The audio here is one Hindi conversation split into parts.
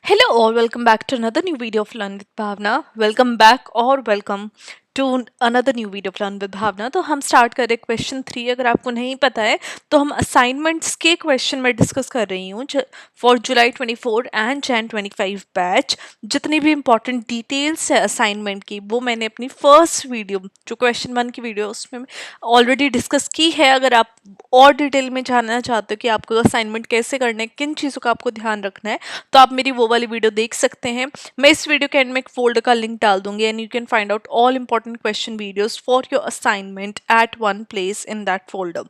Hello all, welcome back to another new video of Learn with Bhavna. Welcome back or welcome to another new video of Learn with Bhavna. तो हम स्टार्ट करें क्वेश्चन 3। अगर आपको नहीं पता है तो हम असाइनमेंट्स के क्वेश्चन में डिस्कस कर रही हूँ for July 24 and Jain 25 batch. जितनी भी इंपॉर्टेंट डिटेल्स है असाइनमेंट की वो मैंने अपनी फर्स्ट वीडियो जो क्वेश्चन 1 की वीडियो उसमें ऑलरेडी डिस्कस की है। अगर आप और डिटेल में जानना चाहते हो कि आपको असाइनमेंट कैसे करना है, किन चीज़ों का आपको ध्यान रखना है, तो आप मेरी वो वाली वीडियो देख सकते हैं। मैं इस वीडियो के एंड में एक फोल्डर का लिंक डाल दूंगी and you can find out all important question videos for your assignment at one place in that folder.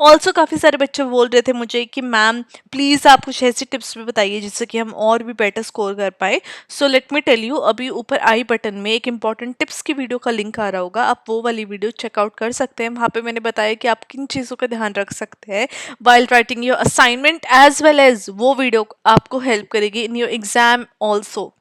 Also काफ़ी सारे बच्चे बोल रहे थे मुझे कि मैम प्लीज़ आप कुछ ऐसी टिप्स भी बताइए जिससे कि हम और भी बेटर स्कोर कर पाए। So let me tell you, अभी ऊपर आई बटन में एक इंपॉर्टेंट टिप्स की वीडियो का लिंक आ रहा होगा, आप वो वाली वीडियो चेकआउट कर सकते हैं। वहाँ पे मैंने बताया कि आप किन चीज़ों का ध्यान रख सकते हैं while writing your assignment, as well as वो वीडियो आपको हेल्प करेगी in your exam also.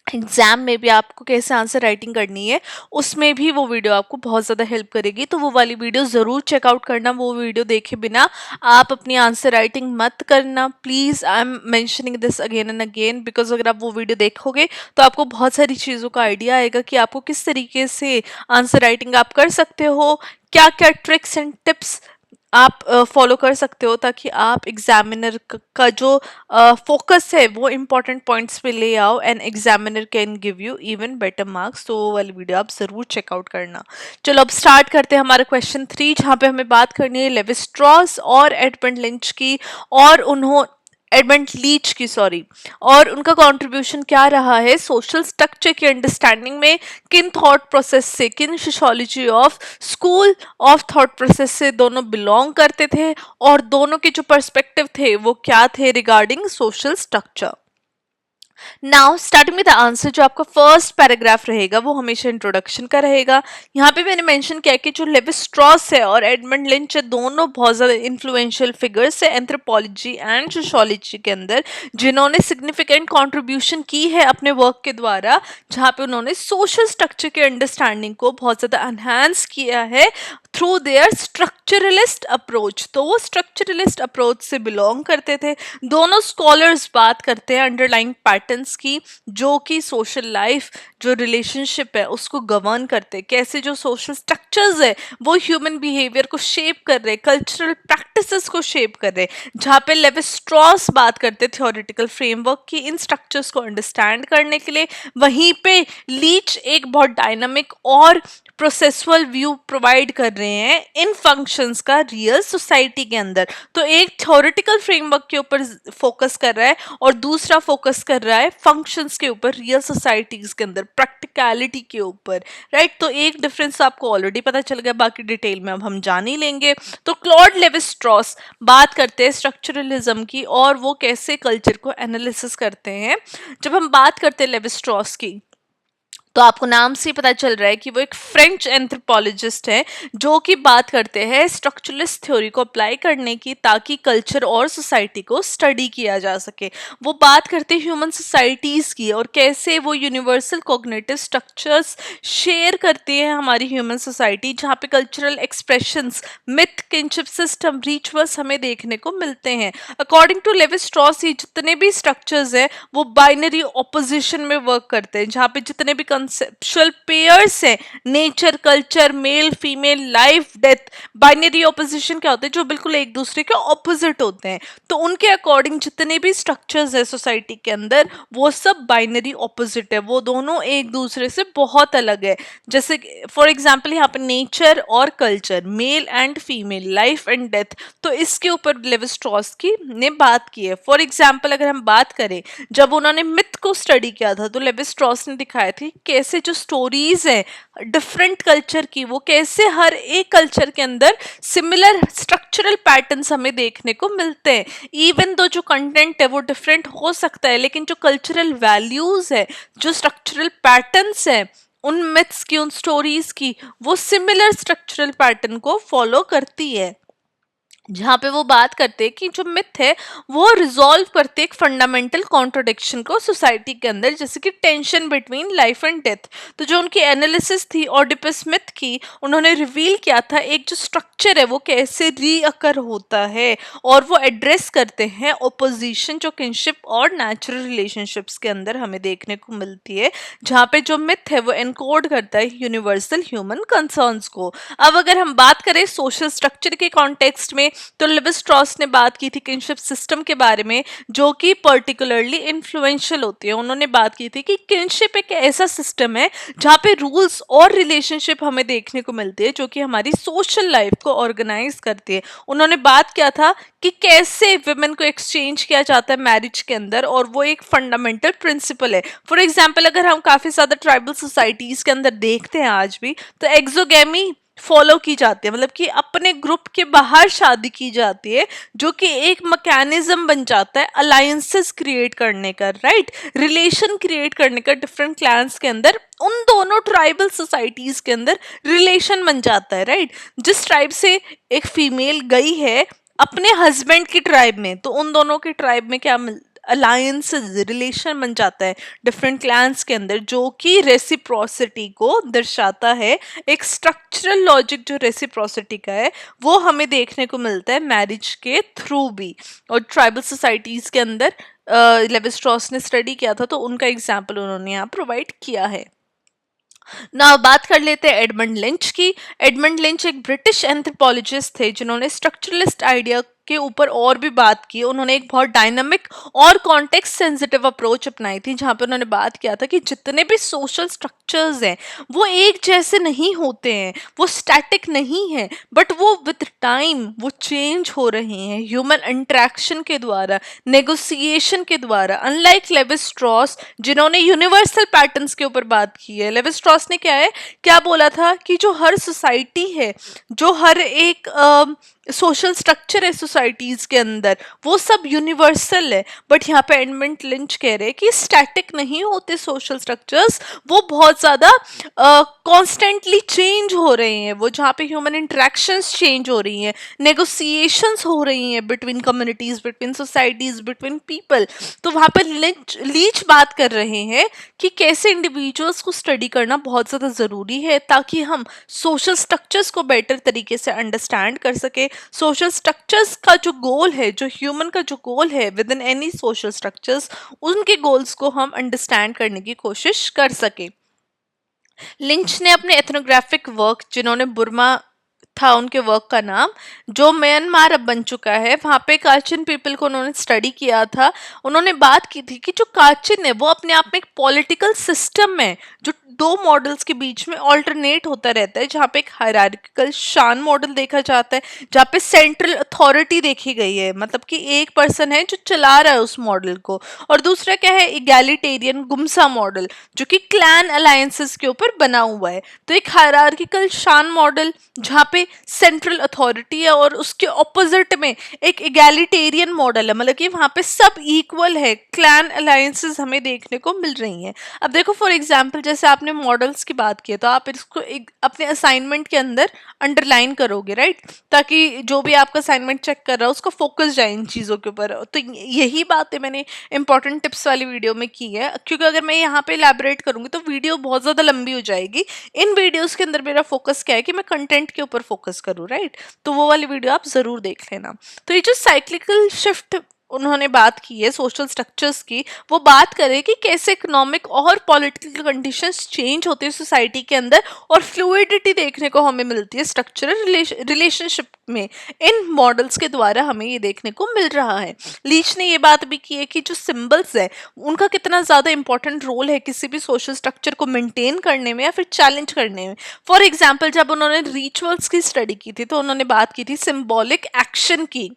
Exam में भी आपको कैसे आंसर राइटिंग करनी है उसमें भी वो वीडियो आपको बहुत ज़्यादा हेल्प करेगी। तो वो वाली वीडियो ज़रूर चेकआउट करना। वो वीडियो देखे बिना आप अपनी आंसर राइटिंग मत करना please. I am mentioning this again and again because अगर आप वो वीडियो देखोगे तो आपको बहुत सारी चीज़ों का आइडिया आएगा कि आपको किस तरीके से आंसर राइटिंग आप कर सकते हो, क्या क्या ट्रिक्स एंड टिप्स आप फॉलो कर सकते हो ताकि आप एग्जामिनर का जो फोकस है वो इम्पोर्टेंट पॉइंट्स पे ले आओ and examiner can give you even better marks. तो वो वाली वीडियो आप ज़रूर चेकआउट करना। चलो अब स्टार्ट करते हैं हमारा क्वेश्चन 3, जहाँ पे हमें बात करनी है लेवी स्ट्रॉस और एडमंड लिंच की और एडमंड लीच की सॉरी, और उनका कंट्रीब्यूशन क्या रहा है सोशल स्ट्रक्चर की अंडरस्टैंडिंग में, किन थॉट प्रोसेस से, किन sociology of school of thought process से दोनों बिलोंग करते थे और दोनों के जो पर्सपेक्टिव थे वो क्या थे regarding social structure. Now starting with the answer, जो आपका फर्स्ट पैराग्राफ रहेगा वो हमेशा इंट्रोडक्शन का रहेगा। यहाँ पे मैंने मेंशन किया कि जो लेवी स्ट्रॉस है और एडमंड लिंच है दोनों बहुत ज़्यादा इन्फ्लुएंशियल फिगर्स है एंथ्रोपोलॉजी एंड सोशियोलॉजी के अंदर, जिन्होंने सिग्निफिकेंट कॉन्ट्रीब्यूशन की है अपने वर्क के द्वारा, जहाँ पे उन्होंने सोशल स्ट्रक्चर के अंडरस्टैंडिंग को बहुत ज़्यादा एनहांस किया है थ्रू देयर स्ट्रक्चरलिस्ट अप्रोच। तो वो स्ट्रक्चरलिस्ट अप्रोच से बिलोंग करते थे। दोनों स्कॉलर्स बात करते हैं अंडरलाइंग पैटर्न्स की जो कि सोशल लाइफ जो रिलेशनशिप है उसको गवर्न करते हैं, कैसे जो सोशल स्ट्रक्चर्स है वो ह्यूमन बिहेवियर को शेप कर रहे, कल्चरल प्रैक्टिसेस को शेप कर रहे। जहाँ पे लेवी स्ट्रॉस बात करते थ्योरेटिकल फ्रेमवर्क की इन स्ट्रक्चर्स को अंडरस्टैंड करने के लिए, वहीं पे लीच एक बहुत डायनामिक और प्रोसेसुअल व्यू प्रोवाइड कर रहे हैं इन फंक्शंस का रियल सोसाइटी के अंदर। तो एक थ्योरेटिकल फ्रेमवर्क के ऊपर फोकस कर रहा है और दूसरा फोकस कर रहा है फंक्शंस के ऊपर रियल सोसाइटीज के अंदर, प्रैक्टिकलिटी के ऊपर। राइट, तो एक डिफरेंस आपको ऑलरेडी पता चल गया, बाकी डिटेल में अब हम जान ही लेंगे। तो क्लॉड लेवी स्ट्रॉस बात करते हैं स्ट्रक्चरलिज्म की और वो कैसे कल्चर को एनालिसिस करते हैं। जब हम बात करते हैं लेवी स्ट्रॉस की तो आपको नाम से पता चल रहा है कि वो एक फ्रेंच एंथ्रोपोलॉजिस्ट है जो कि बात करते हैं स्ट्रक्चरलिस्ट थ्योरी को अप्लाई करने की ताकि कल्चर और सोसाइटी को स्टडी किया जा सके। वो बात करते हैं ह्यूमन सोसाइटीज़ की और कैसे वो यूनिवर्सल कॉग्निटिव स्ट्रक्चर्स शेयर करती है हमारी ह्यूमन सोसाइटी, जहाँ पे cultural expressions, myth, kinship system, rituals हमें देखने को मिलते हैं। अकॉर्डिंग टू लेवी स्ट्रॉस ये जितने भी स्ट्रक्चर्स है वो बाइनरी ऑपोजिशन में वर्क करते हैं, जहाँ पे जितने भी कंसेप्चुअल पेयर्स है, nature, culture, male, female, life, death, binary opposition क्या होते हैं जो बिल्कुल एक दूसरे के ऑपोजिट होते हैं। तो उनके अकॉर्डिंग जितने भी स्ट्रक्चर्स है सोसाइटी के अंदर वो सब बाइनरी ऑपोजिट है, वो दोनों एक दूसरे से बहुत अलग है। जैसे फॉर एग्जाम्पल यहाँ पे नेचर और culture, male and female, life and death, तो इसके ऊपर लेवी स्ट्रॉस की ने बात की है। फॉर एग्जाम्पल अगर हम बात करें, जब उन्होंने मिथ को स्टडी किया था तो लेवी स्ट्रॉस ने दिखाया थी कैसे जो स्टोरीज है डिफरेंट कल्चर की वो कैसे हर एक कल्चर के अंदर सिमिलर स्ट्रक्चरल पैटर्न्स हमें देखने को मिलते हैं। इवन दो जो कंटेंट है वो डिफरेंट हो सकता है लेकिन जो कल्चरल वैल्यूज है, जो स्ट्रक्चरल पैटर्न्स है उन मिथ्स की, उन स्टोरीज की, वो सिमिलर स्ट्रक्चरल पैटर्न को फॉलो करती है। जहाँ पे वो बात करते हैं कि जो मिथ है वो रिजॉल्व करते एक फंडामेंटल कॉन्ट्रोडिक्शन को सोसाइटी के अंदर, जैसे कि tension between life and death. तो जो उनकी एनालिसिस थी ऑडिपस मिथ की, उन्होंने रिवील किया था एक जो स्ट्रक्चर है वो कैसे रीअकर होता है, और वो एड्रेस करते हैं ओपोजिशन जो किनशिप और नेचुरल रिलेशनशिप्स के अंदर हमें देखने को मिलती है, जहाँ पे जो मिथ है वो एनकोड करता है यूनिवर्सल ह्यूमन कंसर्न्स को। अब अगर हम बात करें सोशल स्ट्रक्चर के कॉन्टेक्स्ट में, तो लिविस स्ट्रॉस ने बात की थी किनशिप सिस्टम के बारे में, जो कि पर्टिकुलरली इन्फ्लुएंशियल होती है। उन्होंने बात की थी कि किनशिप एक ऐसा सिस्टम है जहाँ पे रूल्स और रिलेशनशिप हमें देखने को मिलती है जो कि हमारी सोशल लाइफ को ऑर्गेनाइज करती है। उन्होंने बात किया था कि कैसे विमेन को एक्सचेंज किया जाता है मैरिज के अंदर, और वो एक फंडामेंटल प्रिंसिपल है। फॉर एग्जाम्पल अगर हम काफी ज्यादा ट्राइबल सोसाइटीज के अंदर देखते हैं आज भी, तो एक्सोगेमी फॉलो की जाती है, मतलब कि अपने ग्रुप के बाहर शादी की जाती है, जो कि एक मैकेनिज्म बन जाता है अलायंसेस क्रिएट करने का, राइट, रिलेशन क्रिएट करने का डिफरेंट क्लैंस के अंदर, उन दोनों ट्राइबल सोसाइटीज के अंदर रिलेशन बन जाता है, राइट। जिस ट्राइब से एक फीमेल गई है अपने हस्बैंड की ट्राइब में, तो उन दोनों की ट्राइब में क्या अलायंसेस रिलेशन बन जाता है डिफरेंट क्लैंस के अंदर, जो कि रेसिप्रोसिटी को दर्शाता है। एक स्ट्रक्चरल लॉजिक जो रेसिप्रोसिटी का है वो हमें देखने को मिलता है मैरिज के थ्रू भी। और ट्राइबल सोसाइटीज के अंदर लेवी स्ट्रॉस ने स्टडी किया था, तो उनका एग्जाम्पल उन्होंने यहाँ प्रोवाइड किया है। ना बात कर लेते हैं एडमंड लिंच की। एडमंड लिंच एक ब्रिटिश एंथ्रोपोलॉजिस्ट थे जिन्होंने स्ट्रक्चरलिस्ट आइडिया के ऊपर और भी बात की। उन्होंने एक बहुत डायनामिक और कॉन्टेक्स्ट सेंसिटिव अप्रोच अपनाई थी, जहां पे उन्होंने बात किया था कि जितने भी सोशल स्ट्रक्चर्स हैं वो एक जैसे नहीं होते हैं, वो स्टैटिक नहीं है, बट वो विद टाइम वो चेंज हो रहे हैं ह्यूमन इंटरेक्शन के द्वारा, नेगोशिएशन के द्वारा। अनलाइक लेवी स्ट्रॉस जिन्होंने यूनिवर्सल पैटर्न्स के ऊपर बात की है, लेवी स्ट्रॉस ने क्या बोला था कि जो हर सोसाइटी है, जो हर एक सोशल स्ट्रक्चर है सोसाइटीज के अंदर, वो सब यूनिवर्सल है। बट यहाँ पे एडमंड लिंच कह रहे हैं कि स्टैटिक नहीं होते सोशल स्ट्रक्चर्स, वो बहुत ज्यादा कॉन्स्टेंटली चेंज हो रहे हैं। वो जहाँ पे ह्यूमन इंटरेक्शंस चेंज हो रही हैं, नेगोशिएशंस हो रही हैं between communities, between societies, between people. तो वहाँ पर लीच बात कर रहे हैं कि कैसे इंडिविजुअल्स को स्टडी करना बहुत ज़्यादा ज़रूरी है, ताकि हम सोशल स्ट्रक्चर्स को बेटर तरीके से अंडरस्टैंड कर सके। सोशल स्ट्रक्चर्स का जो गोल है, जो ह्यूमन का जो गोल है with in any social structures, उनके गोल्स को हम अंडरस्टैंड करने की कोशिश कर सके। लिंच ने अपने एथनोग्राफिक वर्क, जिन्होंने बुर्मा था उनके वर्क का नाम, जो म्यांमार अब बन चुका है, वहाँ पे काचिन पीपल को उन्होंने स्टडी किया था। उन्होंने बात की थी कि जो काचिन है वो अपने आप में एक पॉलिटिकल सिस्टम है जो दो मॉडल्स के बीच में ऑल्टरनेट होता रहता है, जहाँ पे एक हायरार्किकल शान मॉडल देखा जाता है, जहाँ पे सेंट्रल अथॉरिटी देखी गई है, मतलब कि एक पर्सन है जो चला रहा है उस मॉडल को, और दूसरा क्या है, इगैलिटेरियन गुम्सा मॉडल, जो कि क्लैन अलायंसेस के ऊपर बना हुआ है। तो एक हायरार्किकल शान मॉडल जहाँ पे सेंट्रल अथॉरिटी है, और उसके ऑपोजिट में एक इगैलिटेरियन मॉडल है, मतलब कि वहाँ पे सब इक्वल है, क्लैन अलायंसेस हमें देखने को मिल रही हैं। अब देखो फॉर एग्जांपल, जैसे आपने मॉडल्स की बात की है, तो आप इसको एक अपने असाइनमेंट के अंदर अंडरलाइन करोगे, राइट, ताकि जो भी आपका असाइनमेंट चेक कर रहा है उसका फोकस जाए इन चीज़ों के ऊपर। तो यही बातें मैंने इंपॉर्टेंट टिप्स वाली वीडियो में की है, क्योंकि अगर मैं यहाँ पे इलैबोरेट करूँगी तो वीडियो बहुत ज़्यादा लंबी हो जाएगी। इन वीडियोस के अंदर मेरा फोकस क्या है कि मैं कंटेंट के ऊपर फोकस करूँ, राइट। तो वो वाली वीडियो आप ज़रूर देख लेना। तो ये जो साइक्लिकल शिफ्ट उन्होंने बात की है सोशल स्ट्रक्चर्स की, वो बात करें कि कैसे इकोनॉमिक और पॉलिटिकल कंडीशंस चेंज होते हैं सोसाइटी के अंदर, और फ्लूइडिटी देखने को हमें मिलती है स्ट्रक्चरल रिलेशनशिप में। इन मॉडल्स के द्वारा हमें ये देखने को मिल रहा है। लीच ने ये बात भी की है कि जो सिंबल्स है उनका कितना ज़्यादा इंपॉर्टेंट रोल है किसी भी सोशल स्ट्रक्चर को मेंटेन करने में या फिर चैलेंज करने में। फॉर एग्जाम्पल, जब उन्होंने रिचुअल्स की स्टडी की थी तो उन्होंने बात की थी सिंबॉलिक एक्शन की,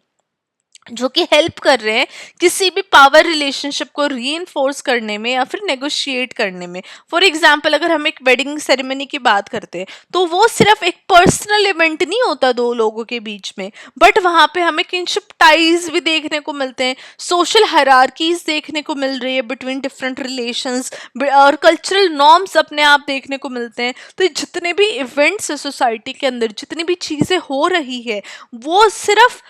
जो कि हेल्प कर रहे हैं किसी भी पावर रिलेशनशिप को रीइंफोर्स करने में या फिर नेगोशिएट करने में। फॉर एग्जांपल अगर हम एक वेडिंग सेरेमनी की बात करते हैं तो वो सिर्फ एक पर्सनल इवेंट नहीं होता दो लोगों के बीच में, बट वहाँ पे हमें किनशिप टाइज भी देखने को मिलते हैं, सोशल हायरार्कीज देखने को मिल रही है बिटवीन डिफरेंट रिलेशंस, और कल्चरल नॉर्म्स अपने आप देखने को मिलते हैं। तो जितने भी इवेंट्स है सोसाइटी के अंदर, जितनी भी चीज़ें हो रही है, वो सिर्फ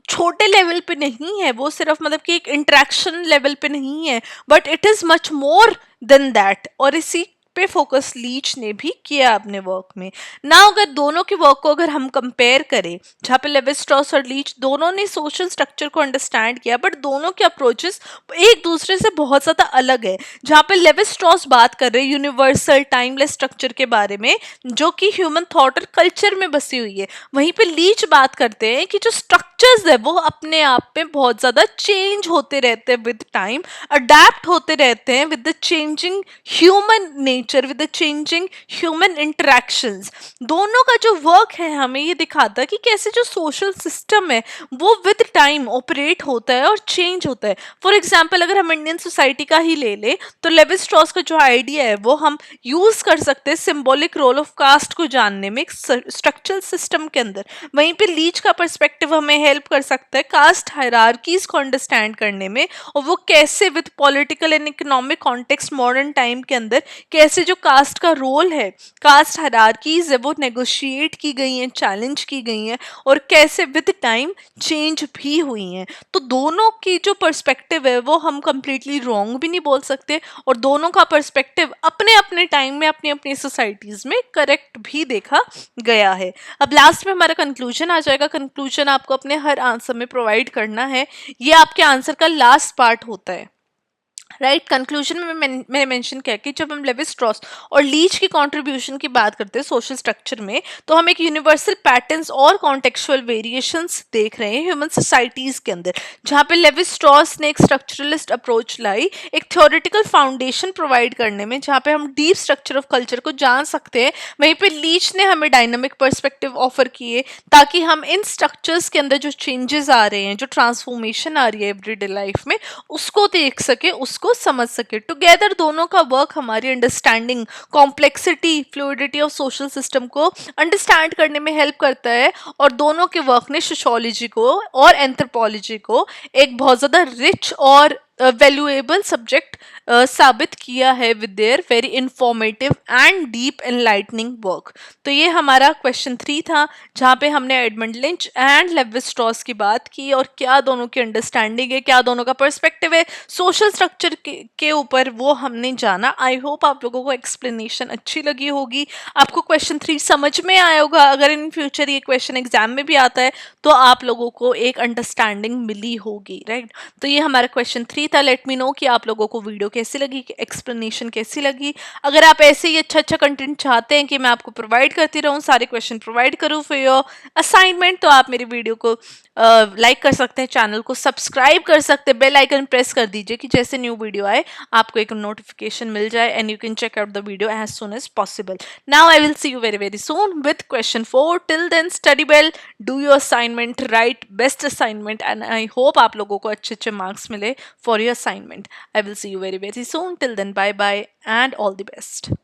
छोटे लेवल पे नहीं है, वो सिर्फ मतलब कि एक इंटरेक्शन लेवल पे नहीं है, but it is much more than that. और इसी पे फोकस लीच ने भी किया अपने वर्क में ना। अगर दोनों के वर्क को अगर हम कंपेयर करें, जहाँ पे लेवी स्ट्रॉस और लीच दोनों ने सोशल स्ट्रक्चर को अंडरस्टैंड किया, बट दोनों के अप्रोचेस एक दूसरे से बहुत ज़्यादा अलग है। जहाँ पे लेवी स्ट्रॉस बात कर रहे हैं यूनिवर्सल टाइमलेस स्ट्रक्चर के बारे में जो कि ह्यूमन थॉट और कल्चर में बसी हुई है, वहीं पे लीच बात करते हैं कि जो स्ट्रक्चर्स है वो अपने आप में बहुत ज़्यादा चेंज होते रहते हैं विद टाइम, अडेप्ट होते रहते हैं with the changing human nature, with the changing human interactions. दोनों का जो वर्क है हमें ये दिखाता है कि कैसे जो सोशल सिस्टम है वो विद टाइम ऑपरेट होता है और चेंज होता है। फॉर एग्जाम्पल अगर हम इंडियन सोसाइटी का ही ले ले तो लेवी स्ट्रॉस का जो आइडिया है वो हम यूज कर सकते हैं सिंबॉलिक रोल ऑफ कास्ट को जानने में स्ट्रक्चरल सिस्टम के अंदर। वहीं पे लीच का पर्सपेक्टिव हमें हेल्प कर सकता है कास्ट हायरार्कीज को अंडरस्टैंड करने में, और वो कैसे with political and economic context modern time के अंदर कैसे जो कास्ट का रोल है, कास्ट हायरार्कीज है वो नेगोशिएट की गई हैं, चैलेंज की गई हैं, और कैसे विद टाइम चेंज भी हुई हैं। तो दोनों की जो पर्सपेक्टिव है वो हम कंप्लीटली रॉन्ग भी नहीं बोल सकते, और दोनों का पर्सपेक्टिव अपने अपने टाइम में अपनी अपनी सोसाइटीज में करेक्ट भी देखा गया है। अब लास्ट में हमारा कंक्लूजन आ जाएगा। कंक्लूजन आपको अपने हर आंसर में प्रोवाइड करना है, ये आपके आंसर का लास्ट पार्ट होता है। राइट, कंक्लूजन में मैंने मेंशन किया कि जब हम लेवी स्ट्रॉस और लीच की कंट्रीब्यूशन की बात करते हैं सोशल स्ट्रक्चर में, तो हम एक यूनिवर्सल पैटर्न्स और कॉन्टेक्चुअल वेरिएशंस देख रहे हैं ह्यूमन सोसाइटीज के अंदर। जहाँ पे लेवी स्ट्रॉस ने एक स्ट्रक्चरलिस्ट अप्रोच लाई, एक थ्योरेटिकल फाउंडेशन प्रोवाइड करने में, जहाँ पे हम डीप स्ट्रक्चर ऑफ कल्चर को जान सकते हैं। वहीं पे लीच ने हमें डायनामिक पर्सपेक्टिव ऑफर किए ताकि हम इन स्ट्रक्चर्स के अंदर जो चेंजेस आ रहे हैं, जो ट्रांसफॉर्मेशन आ रही है एवरीडे लाइफ में, उसको देख सके, उसको समझ सके। टुगेदर दोनों का वर्क हमारी understanding, complexity, fluidity of social system को अंडरस्टैंड करने में हेल्प करता है, और दोनों के वर्क ने सोशियोलॉजी को और एंथ्रोपोलॉजी को एक बहुत ज़्यादा रिच और वैल्यूएबल सब्जेक्ट साबित किया है with their very informative and deep enlightening work. तो ये हमारा क्वेश्चन 3 था, जहाँ पे हमने Edmund lynch and Levi Strauss की बात की और क्या दोनों की अंडरस्टैंडिंग है, क्या दोनों का पर्सपेक्टिव है सोशल स्ट्रक्चर के ऊपर, वो हमने जाना। आई होप आप लोगों को एक्सप्लेनेशन अच्छी लगी होगी, आपको क्वेश्चन 3 समझ में आया होगा। अगर इन फ्यूचर ये क्वेश्चन एग्जाम में भी आता है तो आप लोगों को एक अंडरस्टैंडिंग मिली होगी, राइट। तो ये हमारा क्वेश्चन 3 था। लेट मी नो कि आप लोगों को वीडियो कैसी लगी, एक्सप्लेनेशन कैसी लगी। अगर आप ऐसे ही अच्छा अच्छा कंटेंट चाहते हैं कि मैं आपको प्रोवाइड करती रहूँ, सारे क्वेश्चन प्रोवाइड करूँ फॉर योर असाइनमेंट, तो आप मेरी वीडियो को लाइक कर सकते हैं, चैनल को सब्सक्राइब कर सकते हैं, बेल आइकन प्रेस कर दीजिए कि जैसे न्यू वीडियो आए आपको एक नोटिफिकेशन मिल जाए, and you can check out the video as soon as possible. Now I will see you very soon with question 4. Till then, study well, do your assignment, write best assignment, and I hope आप लोगों को अच्छे अच्छे marks मिले for your assignment. I will see you very soon. Till then, bye bye and all the best.